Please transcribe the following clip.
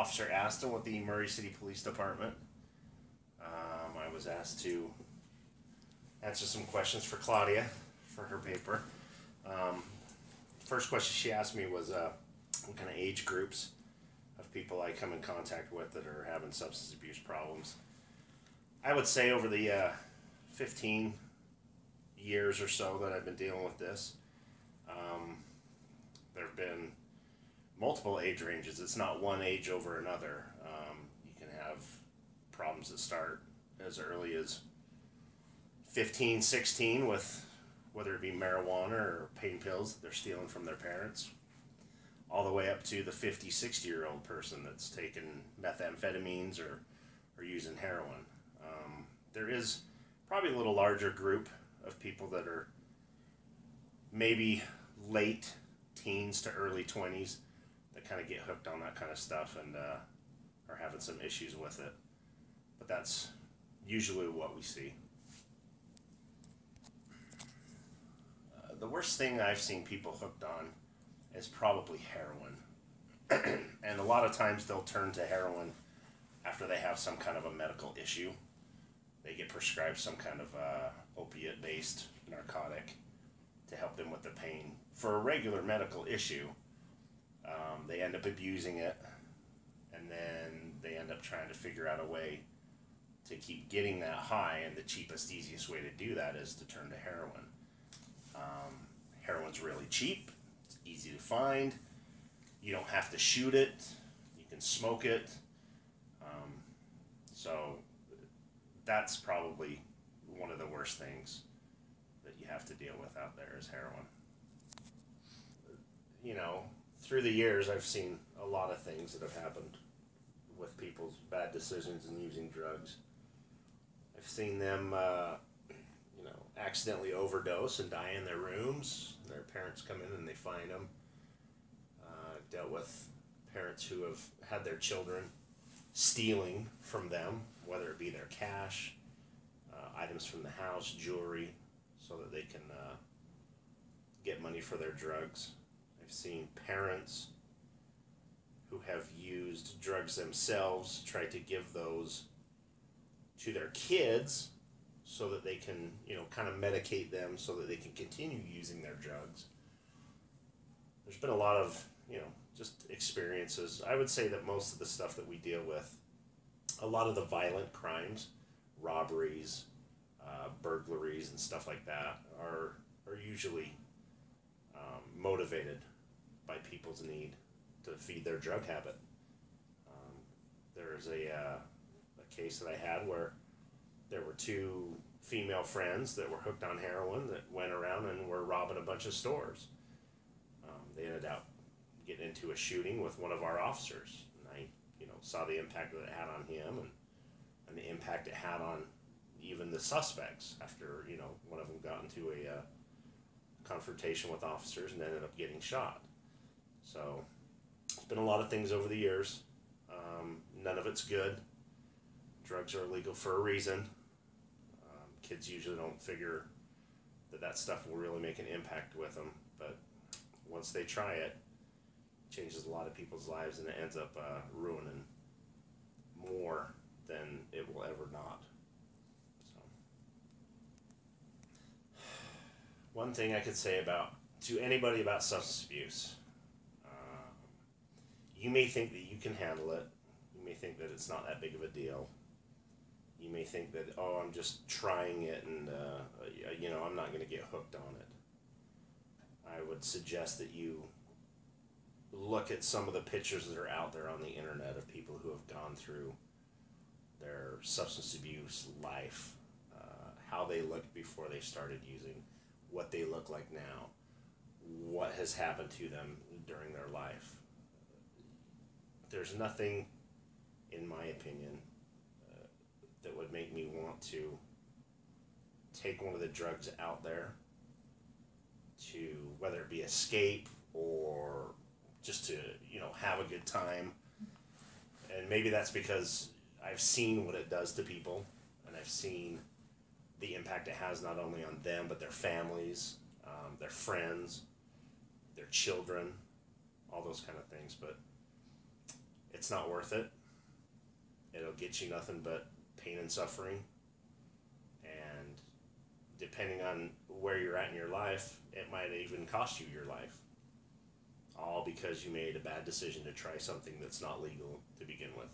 Officer Aston with the Murray City Police Department. I was asked to answer some questions for Claudia for her paper. First question she asked me was what kind of age groups of people I come in contact with that are having substance abuse problems. I would say over the 15 years or so that I've been dealing with this, there have been multiple age ranges. It's not one age over another. You can have problems that start as early as 15, 16 with whether it be marijuana or pain pills that they're stealing from their parents, all the way up to the 50, 60-year-old person that's taking methamphetamines or using heroin. There is probably a little larger group of people that are maybe late teens to early 20s that kind of get hooked on that kind of stuff and are having some issues with it. But that's usually what we see. The worst thing I've seen people hooked on is probably heroin. And a lot of times they'll turn to heroin after they have some kind of a medical issue. They get prescribed some kind of opiate-based narcotic to help them with the pain. For a regular medical issue, they end up abusing it, and then they end up trying to figure out a way to keep getting that high, and the cheapest, easiest way to do that is to turn to heroin. Heroin's really cheap, it's easy to find, you don't have to shoot it, you can smoke it, so that's probably one of the worst things that you have to deal with out there is heroin. You know, through the years I've seen a lot of things that have happened with people's bad decisions in using drugs. I've seen them accidentally overdose and die in their rooms. Their parents come in and they find them. I've dealt with parents who have had their children stealing from them, whether it be their cash, items from the house, jewelry, so that they can get money for their drugs. I've seen parents who have used drugs themselves try to give those to their kids so that they can, kind of medicate them so that they can continue using their drugs. There's been a lot of, just experiences. I would say that most of the stuff that we deal with, a lot of the violent crimes, robberies, burglaries and stuff like that are usually motivated by people's need to feed their drug habit. There's a case that I had where there were two female friends that were hooked on heroin that went around and were robbing a bunch of stores. They ended up getting into a shooting with one of our officers. And I, saw the impact that it had on him and the impact it had on even the suspects after, one of them got into a confrontation with officers and ended up getting shot. So it's been a lot of things over the years. None of it's good. Drugs are illegal for a reason. Kids usually don't figure that stuff will really make an impact with them, but once they try it, it changes a lot of people's lives and it ends up ruining more than it will ever not. So, one thing I could say to anybody about substance abuse, you may think that you can handle it. You may think that it's not that big of a deal. You may think that, I'm just trying it and, I'm not going to get hooked on it. I would suggest that you look at some of the pictures that are out there on the internet of people who have gone through their substance abuse life, how they looked before they started using, what they look like now, what has happened to them during their life. There's nothing, in my opinion, that would make me want to take one of the drugs out there to, whether it be escape or just to, have a good time. And maybe that's because I've seen what it does to people, and I've seen the impact it has not only on them, but their families, their friends, their children, all those kind of things. But it's not worth it. It'll get you nothing but pain and suffering. And depending on where you're at in your life, it might even cost you your life. All because you made a bad decision to try something that's not legal to begin with.